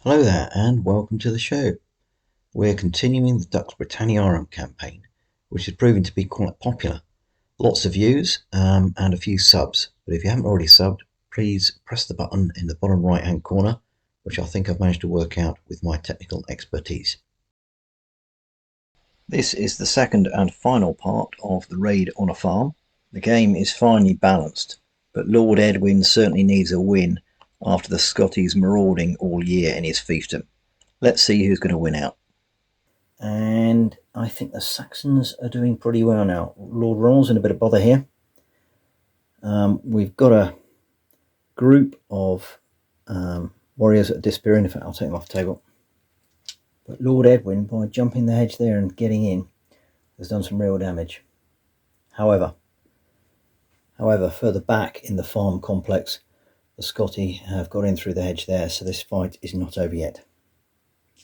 Hello there and welcome to the show. We're continuing the Dux Britanniarum campaign, which has proven to be quite popular. Lots of views and a few subs, but if you haven't already subbed, please press the button in the bottom right hand corner, which I think I've managed to work out with my technical expertise. This is the second and final part of the raid on a farm. The game is finely balanced, but Lord Edwin certainly needs a win after the Scotties marauding all year in his fiefdom. Let's see who's going to win out. And I think the Saxons are doing pretty well now. Lord Ronal's in a bit of bother here. We've got a group of warriors that are disappearing. In fact, I'll take them off the table. But Lord Edwin, by jumping the hedge there and getting in, has done some real damage. However, further back in the farm complex, the Scotti have got in through the hedge there, so this fight is not over yet.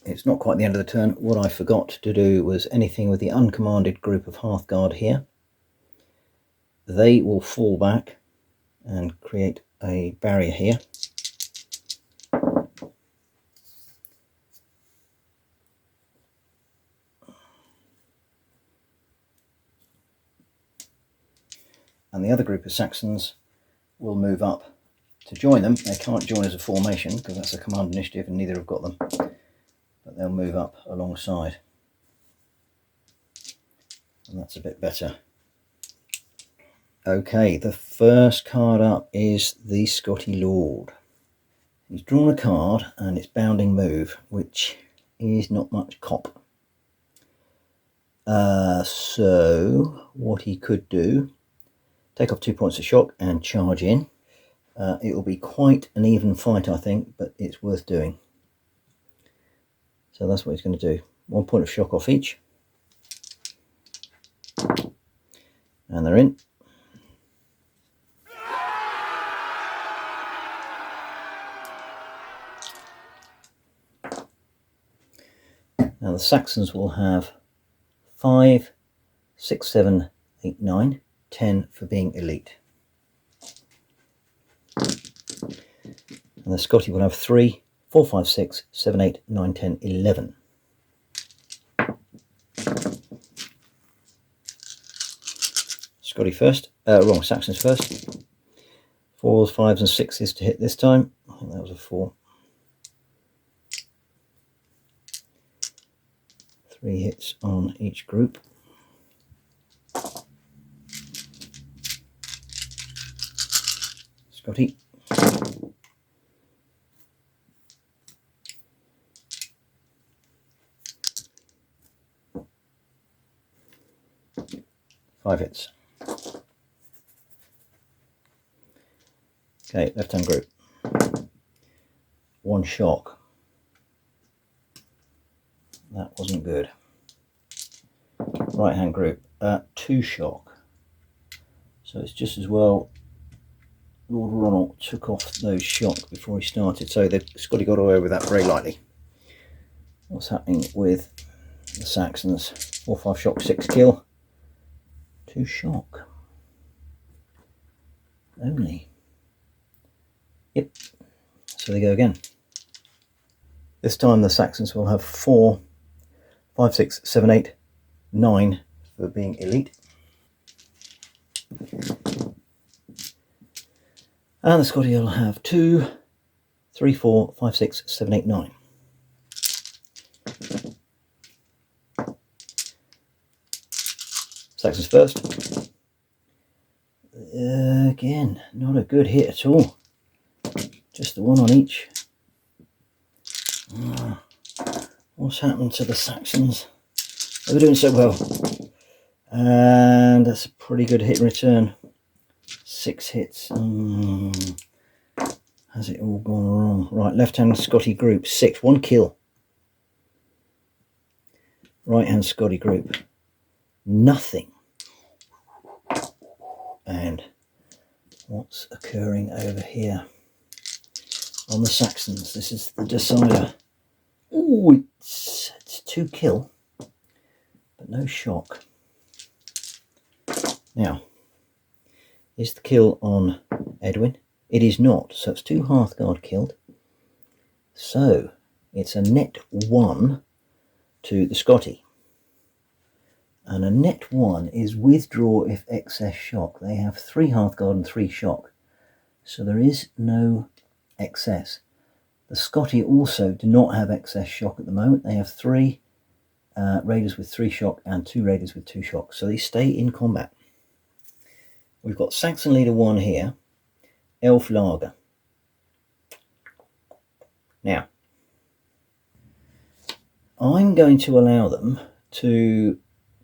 It's not quite the end of the turn. What I forgot to do was anything with the uncommanded group of Hearthguard here. They will fall back and create a barrier here. And the other group of Saxons will move up to join them. They can't join as a formation because that's a command initiative and neither have got them. But they'll move up alongside. And that's a bit better. Okay, the first card up is the Scotti Lord. He's drawn a card and it's bounding move, which is not much cop. So what he could do, take off 2 points of shock and charge in. It will be quite an even fight, I think, but it's worth doing. So that's what he's going to do. 1 point of shock off each. And they're in. Now the Saxons will have 5, 6, 7, 8, 9, 10 for being elite. And the Scotti will have 3, 4, 5, 6, 7, 8, 9, 10, 11. Scotti first, Saxons first. 4s, 5s and 6s to hit this time. I think that was a 4. 3 hits on each group. Scotti. Five hits. Okay, left hand group. 1 shock. That wasn't good. Right hand group, 2 shock. So it's just as well Lord Ronal took off those shock before he started. So the Scotti got away with that very lightly. What's happening with the Saxons? 4, 5 shock, 6 kill. 2 shock. Only. Yep. So they go again. This time the Saxons will have 4, 5, 6, 7, 8, 9 for being elite. And the Scotti will have 2, 3, 4, 5, 6, 7, 8, 9. Saxons first. Again, not a good hit at all. Just the 1 on each. What's happened to the Saxons? They were doing so well. And that's a pretty good hit and return. 6 hits. Has it all gone wrong? Right, left hand Scotti group, 6, 1 kill. Right hand Scotti group, nothing. And what's occurring over here on the Saxons? This is the decider. Oh, it's 2 kill, but no shock. Now, is the kill on Edwin? It is not, so it's 2 Hearthguard killed. So It's a net 1 to the Scotti. And a net 1 is withdraw if excess shock. They have 3 Hearthguard and 3 shock. So there is no excess. The Scotti also do not have excess shock at the moment. They have 3 raiders with 3 shock and 2 raiders with 2 shock. So they stay in combat. We've got Saxon Leader 1 here, Elf Lager. Now, I'm going to allow them to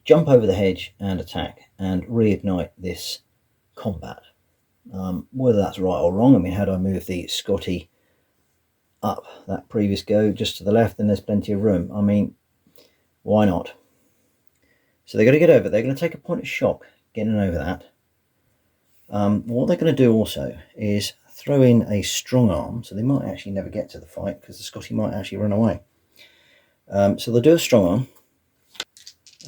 jump over the hedge and attack and reignite this combat. Whether that's right or wrong, I mean, had I moved the Scotti up that previous go just to the left, then there's plenty of room. I mean, why not? So they're going to get over. They're going to take a point of shock getting over that. What they're going to do also is throw in a strong arm, so they might actually never get to the fight because the Scotti might actually run away. So they'll do a strong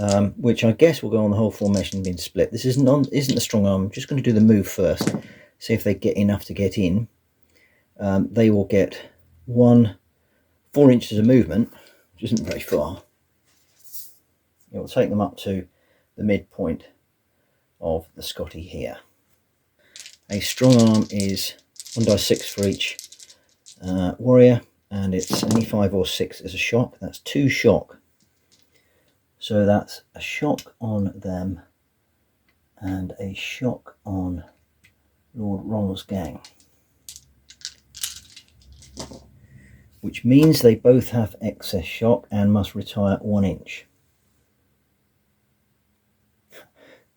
arm, which I guess will go on the whole formation being split. This isn't a strong arm. I'm just going to do the move first, see if they get enough to get in. They will get 4 inches of movement, which isn't very far. It will take them up to the midpoint of the Scotti here. A strong arm is 1d6 for each warrior, and it's an E5 or 6 as a shock. That's 2 shock. So that's a shock on them and a shock on Lord Ronal's gang. Which means they both have excess shock and must retire 1 inch.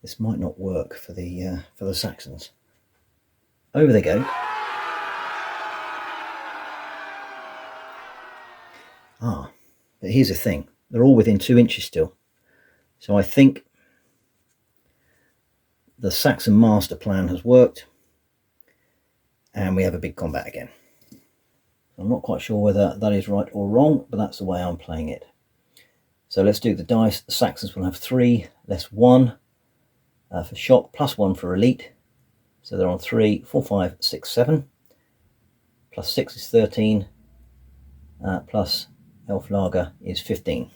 This might not work for the Saxons. Over they go. But here's the thing. They're all within 2 inches still. So I think the Saxon master plan has worked. And we have a big combat again. I'm not quite sure whether that is right or wrong, but that's the way I'm playing it. So let's do the dice. The Saxons will have 3 less 1 for shock, plus 1 for elite. So they're on 3, 4, 5, 6, 7. Plus 6 is 13. Plus Elf Lager is 15.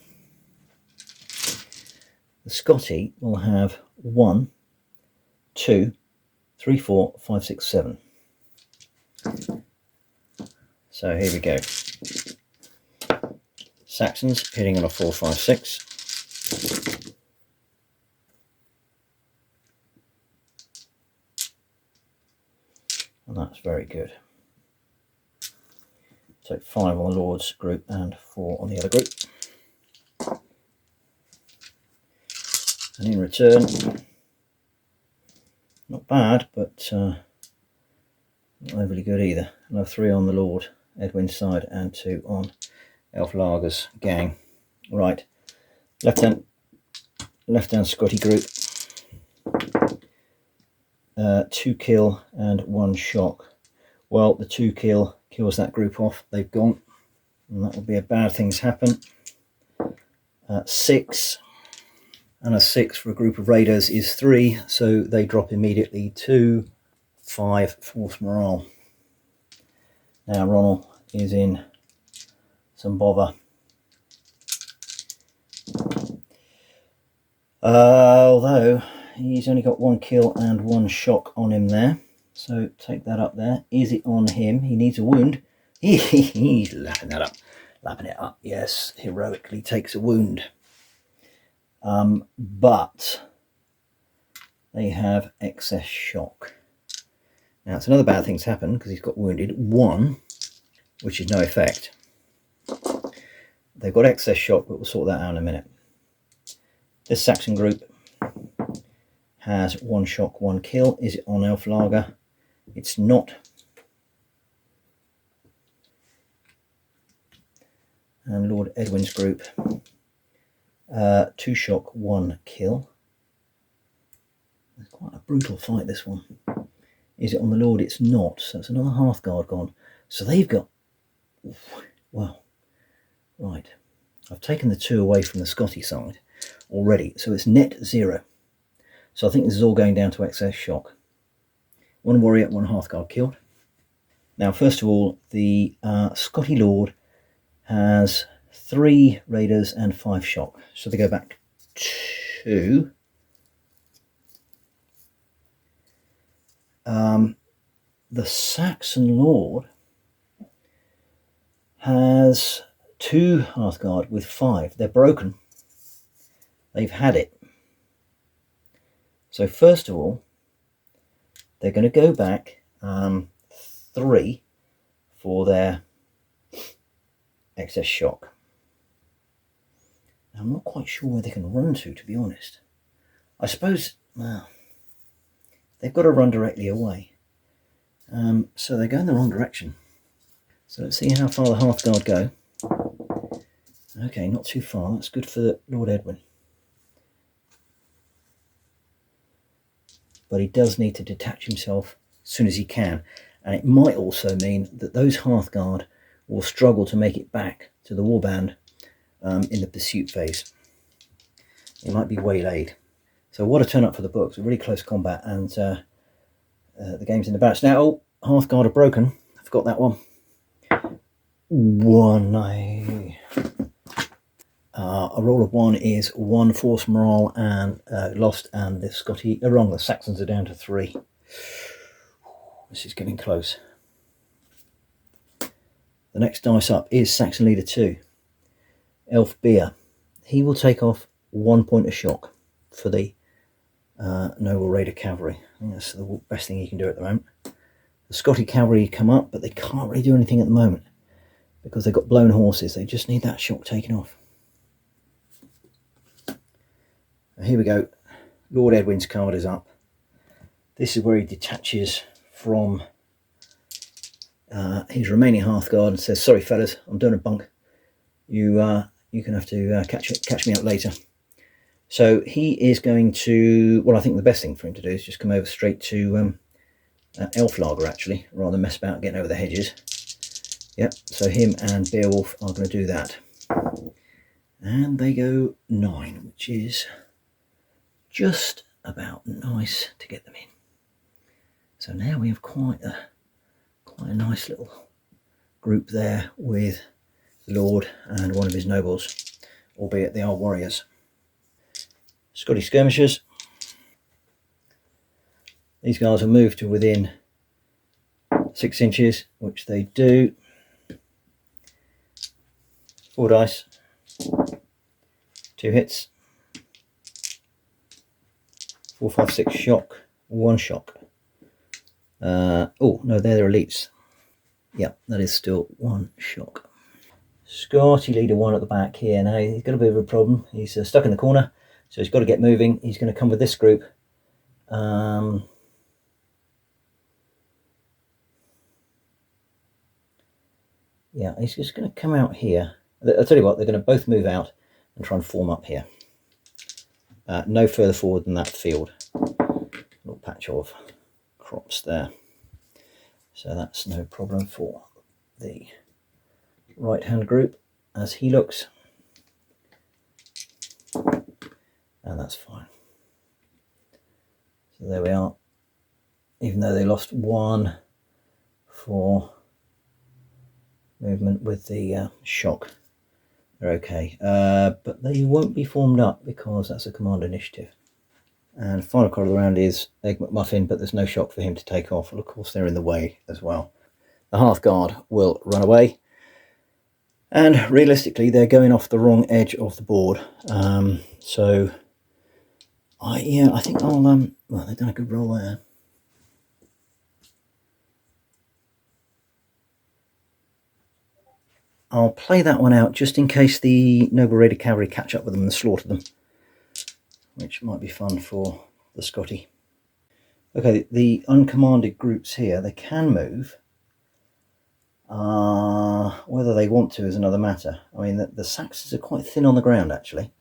The Scotti will have 1, 2, 3, 4, 5, 6, 7. So here we go. Saxons hitting on a 4, 5, 6. And that's very good. So 5 on the Lord's group and 4 on the other group. And in return, not bad, but not overly good either. Another 3 on the Lord Edwin's side and 2 on Elf Lager's gang. Right, left hand Scotti group. 2 kill and 1 shock. Well, the 2 kill kills that group off. They've gone, and that will be a bad things happen. 6 and a 6 for a group of raiders is 3, so they drop immediately to 5 force morale. Now Ronal is in some bother. Although he's only got 1 kill and 1 shock on him there. So take that up there. Is it on him? He needs a wound. He's lapping that up. Lapping it up. Yes, heroically takes a wound. But they have excess shock. Now it's another bad thing's happened because he's got wounded. 1, which is no effect. They've got excess shock, but we'll sort that out in a minute. This Saxon group has 1 shock, 1 kill. Is it on Elf Lager? It's not. And Lord Edwin's group, 2 shock, 1 kill. It's quite a brutal fight, this one. Is it on the Lord? It's not. So it's another Hearthguard gone. So they've got... Well, right. I've taken the 2 away from the Scotti side already. So it's net 0. So I think this is all going down to excess shock. 1 warrior, 1 Hearthguard killed. Now, first of all, the Scotti Lord has 3 raiders and 5 shock. So they go back to the Saxon Lord has 2 Hearthguard with 5. They're broken. They've had it. So first of all, they're going to go back 3 for their excess shock. I'm not quite sure where they can run to be honest. I suppose, well, they've got to run directly away. So they're going the wrong direction. So let's see how far the Hearthguard go. Okay, not too far. That's good for Lord Edwin. But he does need to detach himself as soon as he can. And it might also mean that those Hearthguard will struggle to make it back to the warband in the pursuit phase. It might be waylaid. So what a turn up for the books. A really close combat, and the game's in the balance. Now, oh, Hearthguard are broken. I forgot that one. A roll of 1 is 1 force morale and lost, and the Scotti are wrong. The Saxons are down to 3. This is getting close. The next dice up is Saxon Leader 2, Elf Beer. He will take off 1 point of shock for the Noble Raider Cavalry. I think that's the best thing he can do at the moment. The Scotti Cavalry come up, but they can't really do anything at the moment because they've got blown horses. They just need that shock taken off. Here we go. Lord Edwin's card is up. This is where he detaches from his remaining Hearthguard and says, "Sorry, fellas, I'm doing a bunk. You can have to catch me up later." So he is going to. Well, I think the best thing for him to do is just come over straight to Elflager, actually, rather than mess about getting over the hedges. Yep. So him and Beowulf are going to do that, and they go 9, which is just about nice to get them in. So now we have quite a nice little group there with the Lord and one of his nobles, albeit they are warriors. Scotti skirmishers. These guys will move to within 6 inches, which they do. 4 dice, 2 hits. 4, 5, 6 shock, 1 shock. Oh no, they're elites. Yeah, that is still 1 shock. Scotti Leader 1 at the back here. Now he's got a bit of a problem. He's stuck in the corner, so he's got to get moving. He's going to come with this group. Yeah, he's just going to come out here. I'll tell you what, they're going to both move out and try and form up here. No further forward than that field. Little patch of crops there. So that's no problem for the right hand group as he looks. And that's fine. So there we are. Even though they lost 1 for movement with the shock, they're okay. But they won't be formed up because that's a command initiative. And final card of the round is Egg McMuffin, but there's no shock for him to take off. Well, of course, they're in the way as well. The Hearthguard will run away. And realistically, they're going off the wrong edge of the board. So, I think I'll... well, they've done a good roll there. I'll play that one out just in case the Noble Raider Cavalry catch up with them and slaughter them, which might be fun for the Scotti. Okay, the uncommanded groups here, they can move. Whether they want to is another matter. I mean, the Saxons are quite thin on the ground, actually.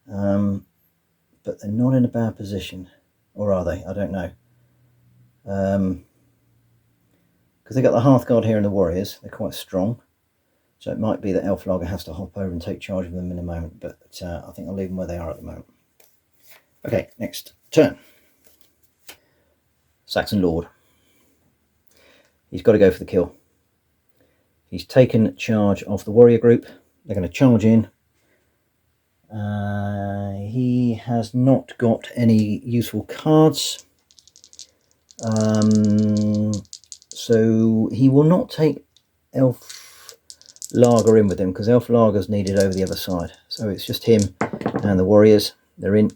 But they're not in a bad position. Or are they? I don't know. Because they've got the Hearthguard here and the warriors. They're quite strong. So it might be that Elflager has to hop over and take charge of them in a moment. But I think I'll leave them where they are at the moment. Okay, next turn. Saxon Lord. He's got to go for the kill. He's taken charge of the warrior group. They're going to charge in. He has not got any useful cards. So he will not take Elf Lager in with him, because Elf Lager's needed over the other side. So it's just him and the warriors. They're in,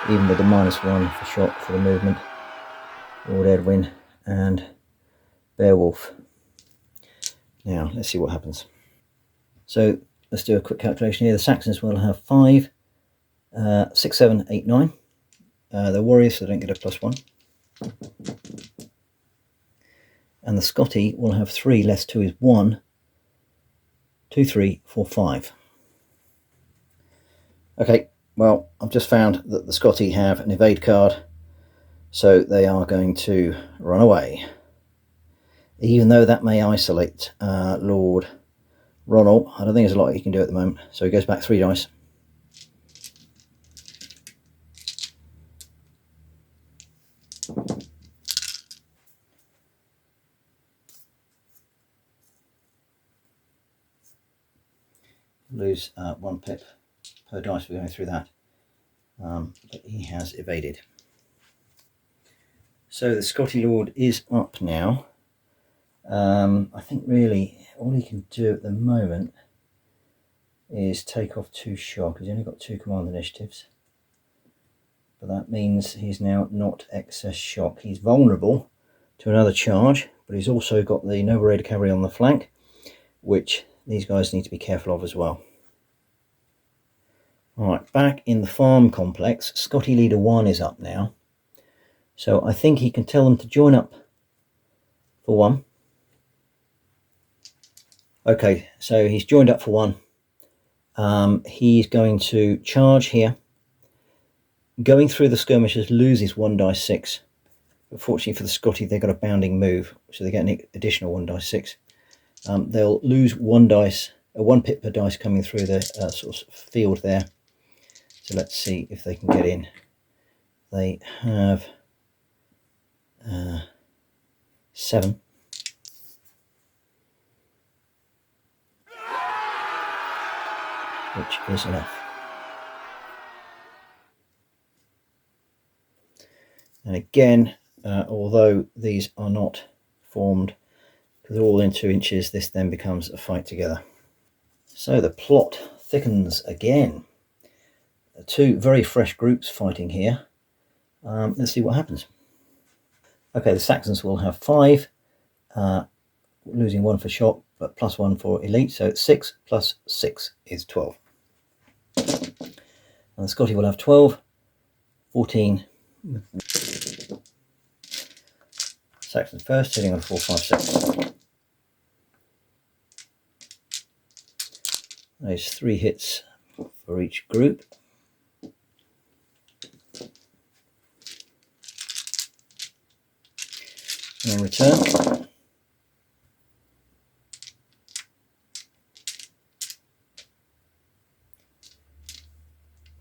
even with the -1 for shock for the movement. Lord Edwin and Beowulf. Now let's see what happens. So let's do a quick calculation here. The Saxons will have 5, 6, 7, 8, 9. The warriors, so they don't get a +1. And the Scotti will have 3 less 2 is 1, 2, 3, 4, 5. Okay, well, I've just found that the Scotti have an evade card, so they are going to run away. Even though that may isolate Lord Ronal, I don't think there's a lot he can do at the moment. So he goes back 3 dice. Lose 1 pip per dice. We're going through that. But he has evaded. So the Scotti Lord is up now. I think really all he can do at the moment is take off 2 shock. He's only got 2 command initiatives. But that means he's now not excess shock. He's vulnerable to another charge, but he's also got the Noble Raider Cavalry on the flank, which these guys need to be careful of as well. Alright, back in the farm complex, Scotti Leader 1 is up now. So I think he can tell them to join up for 1. Okay, so he's joined up for 1. He's going to charge here. Going through the skirmishers loses 1 dice 6. But fortunately for the Scotti, they've got a bounding move, so they get an additional 1 dice 6. They'll lose 1 dice, 1 pip per dice coming through the sort of field there. So let's see if they can get in. They have 7. Which is enough. And again, although these are not formed, because they're all in 2 inches, this then becomes a fight together. So the plot thickens again. 2 very fresh groups fighting here. Let's see what happens. Okay, the Saxons will have 5, losing 1 for shock, but +1 for elite, so 6 plus 6 is 12. And the Scotti will have 12, 14. Saxons first, hitting on 4, 5, 6. There's 3 hits for each group. And return.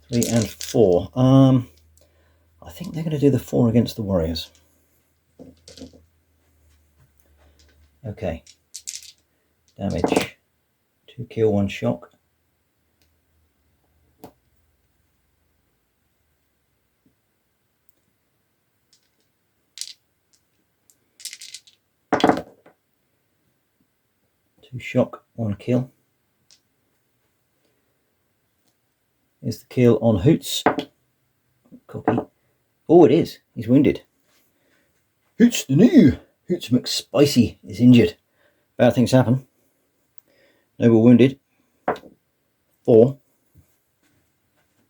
Three and 4. I think they're going to do the 4 against the warriors. Okay. Damage. 2 kill, 1 shock. Two shock, 1 kill. Is the kill on Hoots? Copy. Oh, it is. He's wounded. Hoots the new. Hoots McSpicy is injured. Bad things happen. Noble wounded. 4,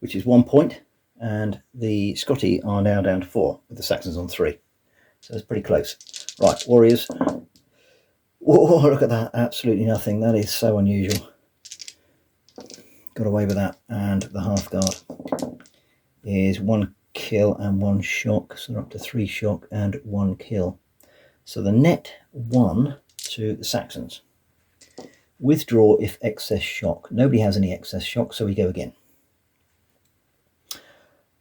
which is 1 point, and the Scotti are now down to 4 with the Saxons on 3. So it's pretty close. Right, warriors. Whoa, look at that. Absolutely nothing. That is so unusual. Got away with that. And the half guard is 1 kill and 1 shock. So they're up to 3 shock and 1 kill. So the net 1 to the Saxons. Withdraw if excess shock. Nobody has any excess shock, so we go again.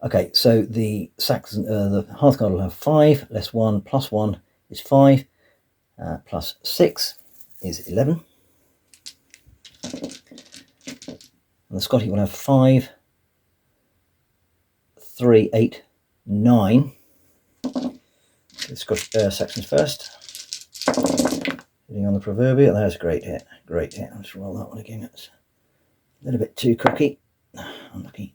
Okay, so the Saxon, the Hearthguard will have 5 less 1 plus 1 is 5 plus 6. is 11. And the Scotti will have 5, 3, 8, 9. The Scottish Saxons first. Hitting on the proverbial. That's a great hit. Great hit. Let's roll that one again. That's a little bit too cocky. Unlucky.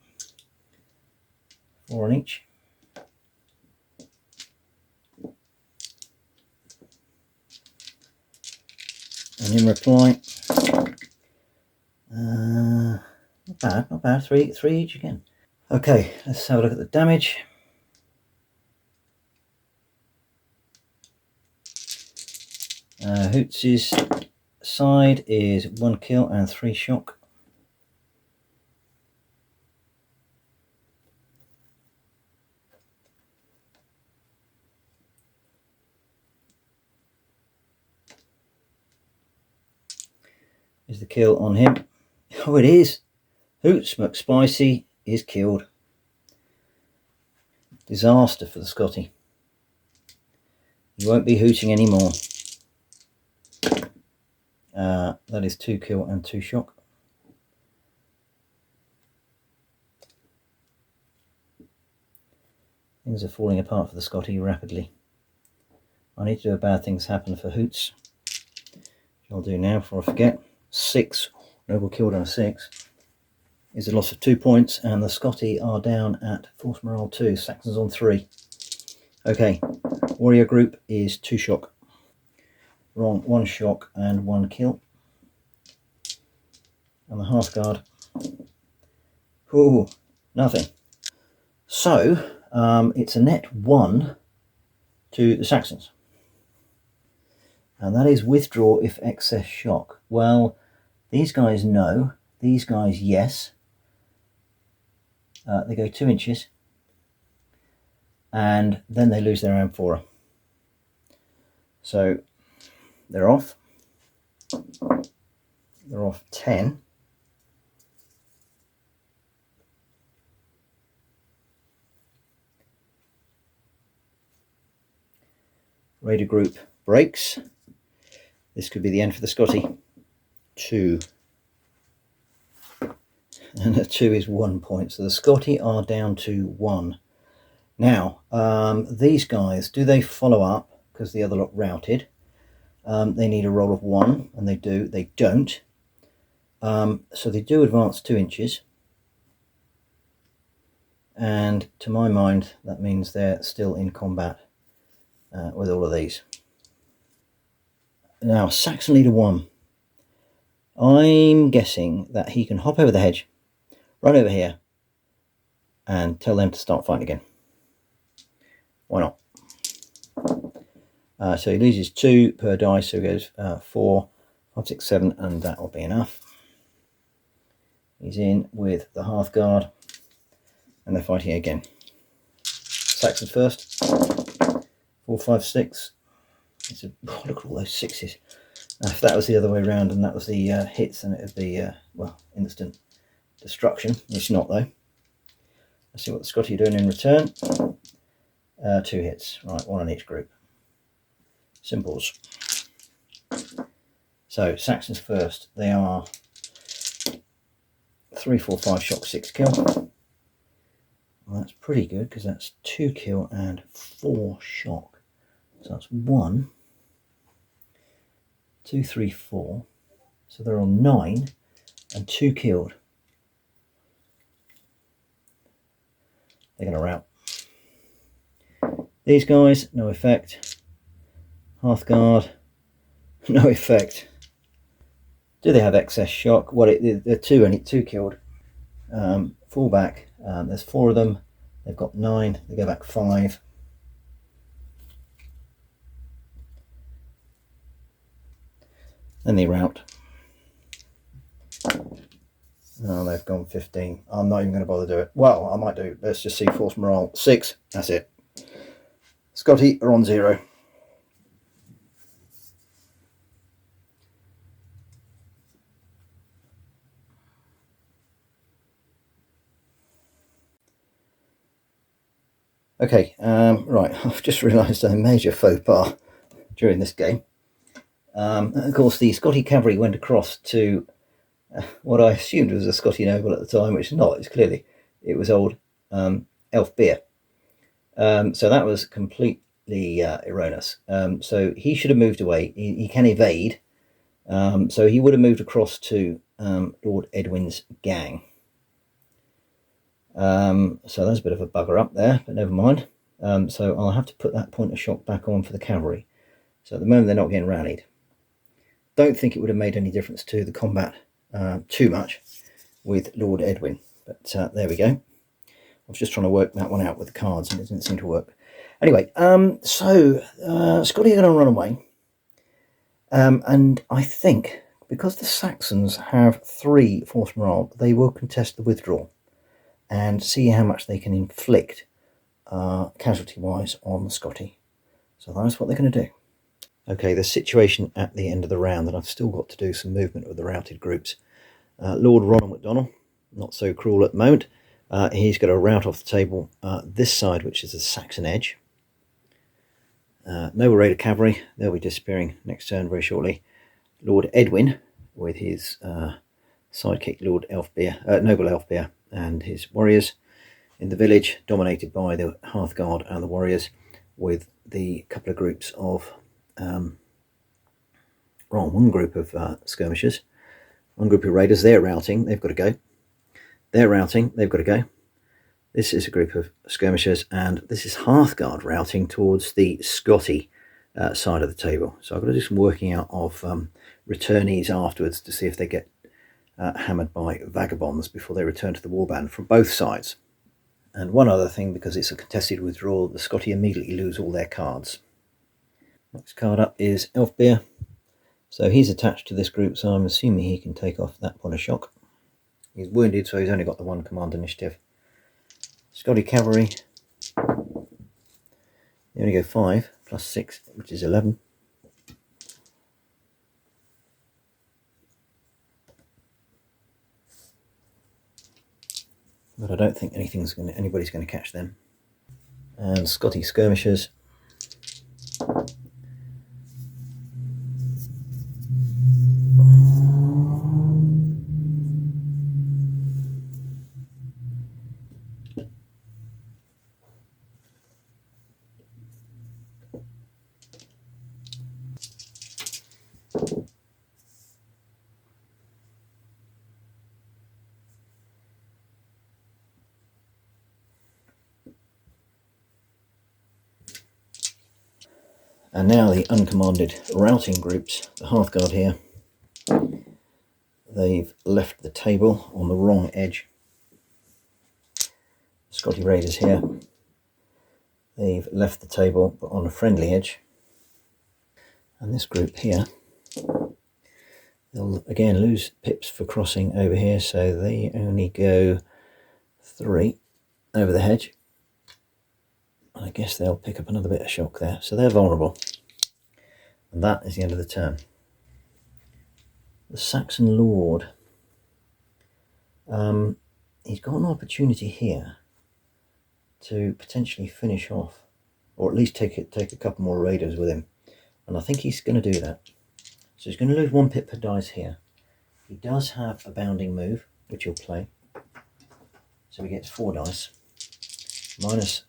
4 on each. And in reply, not bad. 3 each again. Okay, let's have a look at the damage. Hoots' side is 1 kill and 3 shock. Is the kill on him? Oh, it is. Hoots McSpicy is killed. Disaster for the Scotti. He won't be hooting anymore. That is 2 kill and 2 shock. Things are falling apart for the Scotti rapidly. I need to do a bad things happen for Hoots, which I'll do now before I forget. 6, noble killed on a 6, is a loss of 2 points, and the Scotti are down at force morale 2, Saxons on 3. Okay, warrior group is 2 shock. Wrong, 1 shock and 1 kill. And the Hearthguard, ooh, nothing. So, it's a net 1 to the Saxons. And that is withdraw if excess shock. Well, these guys no, these guys yes. They go 2 inches. And then they lose their amphora. So, they're off. They're off 10. Raider group breaks. This could be the end for the Scotti. 2. And a 2 is 1 point. So the Scotti are down to 1. Now, these guys, do they follow up? Because the other lot routed. They need a roll of 1, and they do. They don't. So they do advance 2 inches. And to my mind, that means they're still in combat with all of these. Now, Saxon Leader 1. I'm guessing that he can hop over the hedge, run over here, and tell them to start fighting again. Why not? So he loses 2 per die, so he goes 4, 5, 6, 7, and that will be enough. He's in with the Hearthguard, and they're fighting again. Saxons first. 4, 5, 6. It's a, oh, look at all those 6s. If that was the other way around and that was the hits, then it would be, well, instant destruction. It's not, though. Let's see what the Scotti are doing in return. 2 hits. Right, 1 on each group. Simples. So, Saxons first. They are 3, 4, 5 shock, 6 kill. Well, that's pretty good because that's 2 kill and 4 shock. So that's 1, 2, 3, 4. So they're on 9 and 2 killed. They're going to rout. These guys, no effect. Hearthguard, no effect. Do they have excess shock? Well, they're 2 killed. Fall back. There's 4 of them. They've got 9. They go back 5. Then they rout. Oh, they've gone 15. I'm not even going to bother to do it. Well, I might do. Let's just see force morale. 6. That's it. Scotti are on 0. Okay, right. I've just realised a major faux pas during this game. And of course, the Scotti cavalry went across to what I assumed was a Scotti noble at the time, which is not. It was old elf beer. So that was completely erroneous. So he should have moved away. He can evade. So he would have moved across to Lord Edwin's gang. So that's a bit of a bugger up there, but never mind. So I'll have to put that point of shock back on for the cavalry. So at the moment they're not getting rallied. Don't think it would have made any difference to the combat too much with Lord Edwin, but there we go. I was just trying to work that one out with the cards and it didn't seem to work. Anyway, so Scotti are going to run away. And I think because the Saxons have 3 force morale, they will contest the withdrawal and see how much they can inflict casualty-wise on the Scotti. So that's what they're going to do. Okay, the situation at the end of the round, and I've still got to do some movement with the routed groups. Lord Ronal Donal, not so cruel at the moment. He's got a rout off the table this side, which is the Saxon edge. Noble Raider Cavalry, they'll be disappearing next turn very shortly. Lord Edwin, with his sidekick Lord Noble Elfbeer, and his warriors in the village, dominated by the Hearthguard and the warriors, with the couple of groups of one group of skirmishers, one group of raiders. They're routing, they've got to go. They're routing, they've got to go. This is a group of skirmishers, and this is Hearthguard routing towards the Scotti side of the table. So I've got to do some working out of returnees afterwards to see if they get hammered by vagabonds before they return to the warband from both sides. And one other thing, because it's a contested withdrawal, the Scotti immediately lose all their cards. Next card up is Elfbeer. So he's attached to this group, so I'm assuming he can take off that point of shock. He's wounded, so he's only got the 1 command initiative. Scotti Cavalry, they only go 5 plus 6, which is 11. But I don't think anybody's going to catch them. And Scotti Skirmishers. And now the uncommanded routing groups, the Hearthguard here, they've left the table on the wrong edge. Scotti Raiders here, they've left the table but on a friendly edge. And this group here, they'll again lose pips for crossing over here, so they only go 3 over the hedge. I guess they'll pick up another bit of shock there, so they're vulnerable. And that is the end of the turn. The Saxon Lord, he's got an opportunity here to potentially finish off, or at least take a couple more raiders with him, and I think he's going to do that. So he's going to lose 1 pip per dice here. He does have a bounding move, which he'll play, so he gets 4 dice, minus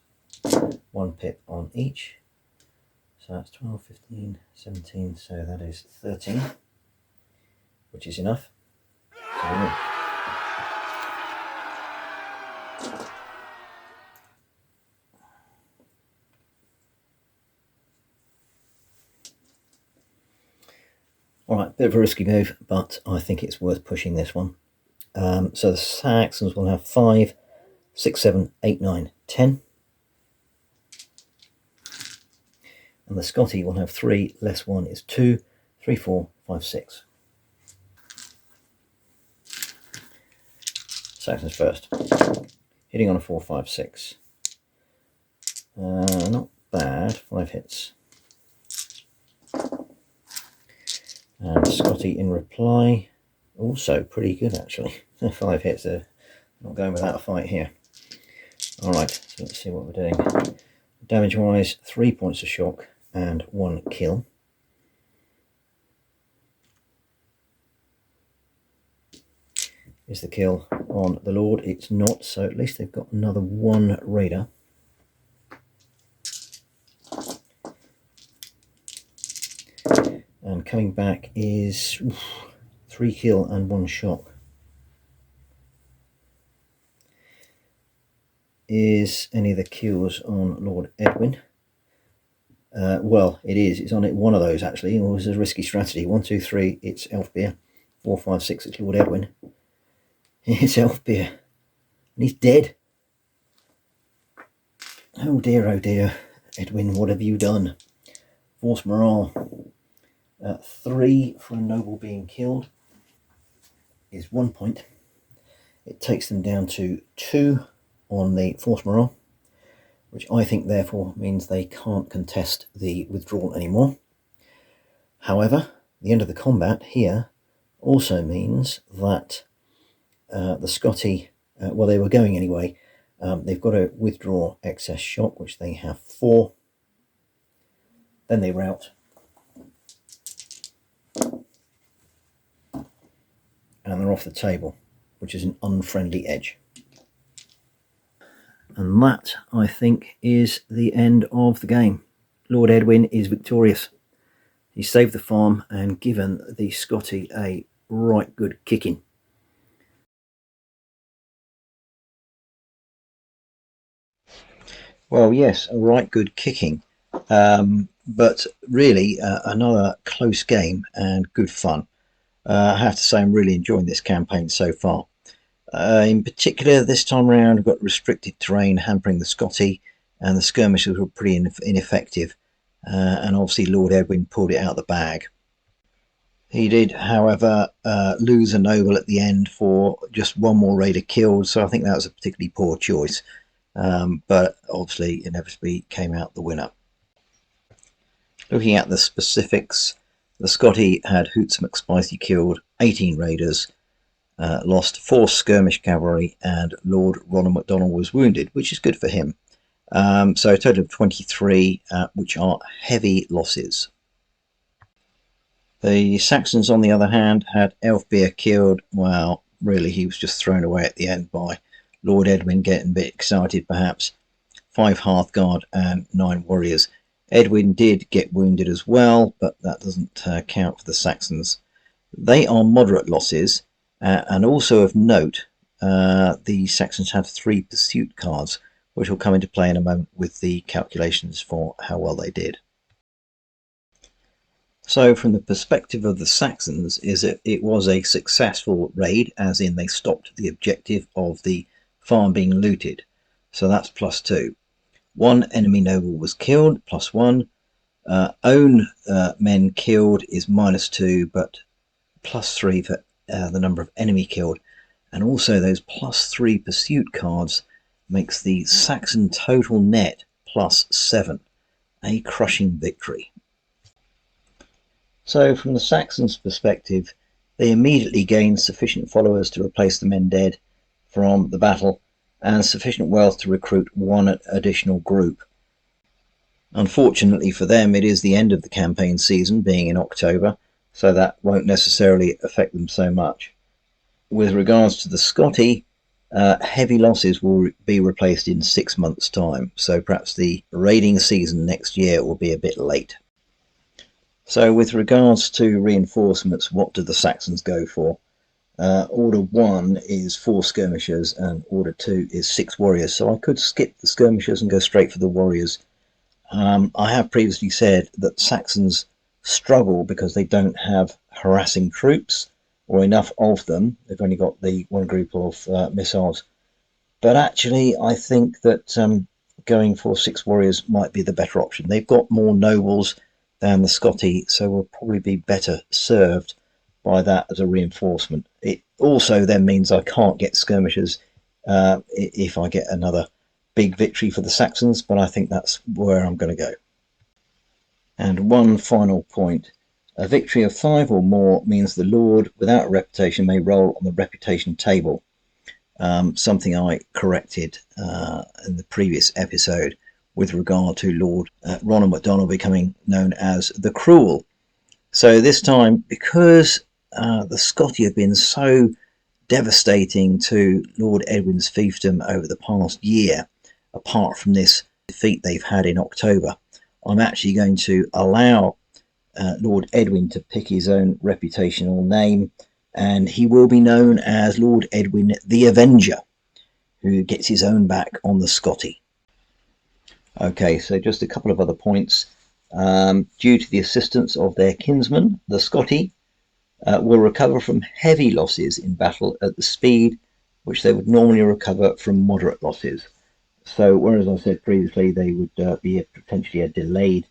1 pip on each, so that's 12, 15, 17, so that is 13, which is enough. So alright, bit of a risky move, but I think it's worth pushing this one. So the Saxons will have 5, 6, 7, 8, 9, 10. And the Scotti will have 3 less 1 is 2, 3, 4, 5, 6. Saxons first. Hitting on a 4, 5, 6. Not bad, 5 hits. And Scotti in reply, also pretty good actually. 5 hits, not going without a fight here. Alright, so let's see what we're doing. Damage wise, 3 points of shock and 1 kill. is the kill on the Lord. It's not, so at least they've got another one raider. And coming back is 3 kill and 1 shock. Is any of the kills on Lord Edwin? Well, it is. It's on one of those actually. It was a risky strategy. 1, 2, 3. It's Elfbeer. 4, 5, 6. It's Lord Edwin. It's Elfbeer, and he's dead. Oh dear, Edwin. What have you done? Force morale. 3 for a noble being killed is 1 point. It takes them down to 2 on the force morale, which I think therefore means they can't contest the withdrawal anymore. However, the end of the combat here also means that the Scotti, well, they were going anyway, they've got to withdraw excess shock, which they have 4. Then they rout. And they're off the table, which is an unfriendly edge. And that, I think, is the end of the game. Lord Edwin is victorious. He saved the farm and given the Scotti a right good kicking. Well, yes, a right good kicking. But really, another close game and good fun. I have to say I'm really enjoying this campaign so far. In particular, this time around, we've got restricted terrain hampering the Scotti, and the skirmishes were pretty ineffective. And obviously Lord Edwin pulled it out of the bag. He did, however, lose a noble at the end for just 1 more raider killed, so I think that was a particularly poor choice. But obviously, inevitably came out the winner. Looking at the specifics, the Scotti had Hoots McSpicy killed, 18 raiders, lost 4 skirmish cavalry, and Lord Ronal MacDonald was wounded, which is good for him. So a total of 23, which are heavy losses. The Saxons, on the other hand, had Elfbeer killed. Well, really, he was just thrown away at the end by Lord Edwin, getting a bit excited perhaps. 5 Hearthguard and 9 warriors. Edwin did get wounded as well, but that doesn't count for the Saxons. They are moderate losses, and also of note, the Saxons had 3 pursuit cards, which will come into play in a moment with the calculations for how well they did. So from the perspective of the Saxons, it was a successful raid, as in they stopped the objective of the farm being looted. So that's +2. 1 enemy noble was killed, +1. Own men killed is -2, but +3 for the number of enemy killed. And also those +3 pursuit cards makes the Saxon total net +7. A crushing victory. So from the Saxons' perspective, they immediately gained sufficient followers to replace the men dead from the battle, and sufficient wealth to recruit 1 additional group. Unfortunately for them, it is the end of the campaign season, being in October, so that won't necessarily affect them so much. With regards to the Scotti, heavy losses will be replaced in 6 months' time, so perhaps the raiding season next year will be a bit late. So with regards to reinforcements, what do the Saxons go for? Order 1 is 4 skirmishers and order 2 is 6 warriors, so I could skip the skirmishers and go straight for the warriors. I have previously said that Saxons struggle because they don't have harassing troops or enough of them. They've only got the 1 group of missiles, but actually I think that going for 6 warriors might be the better option. They've got more nobles than the Scotti, so will probably be better served by that as a reinforcement. It also then means I can't get skirmishers if I get another big victory for the Saxons, but I think that's where I'm going to go. And one final point. A victory of 5 or more means the Lord without a reputation may roll on the reputation table. Something I corrected in the previous episode with regard to Lord Ronal MacDonald becoming known as the Cruel. So this time, because the Scotti have been so devastating to Lord Edwin's fiefdom over the past year, apart from this defeat they've had in October. I'm actually going to allow Lord Edwin to pick his own reputational name, and he will be known as Lord Edwin the Avenger, who gets his own back on the Scotti. Okay, so just a couple of other points. Due to the assistance of their kinsman, the Scotti, will recover from heavy losses in battle at the speed which they would normally recover from moderate losses. So, whereas I said previously they would be potentially a delayed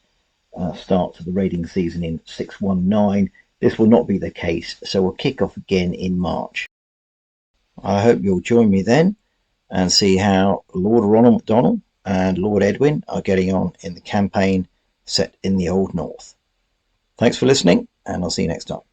start to the raiding season in 619, this will not be the case, so we'll kick off again in March. I hope you'll join me then and see how Lord Ronal Donal and Lord Edwin are getting on in the campaign set in the Old North. Thanks for listening, and I'll see you next time.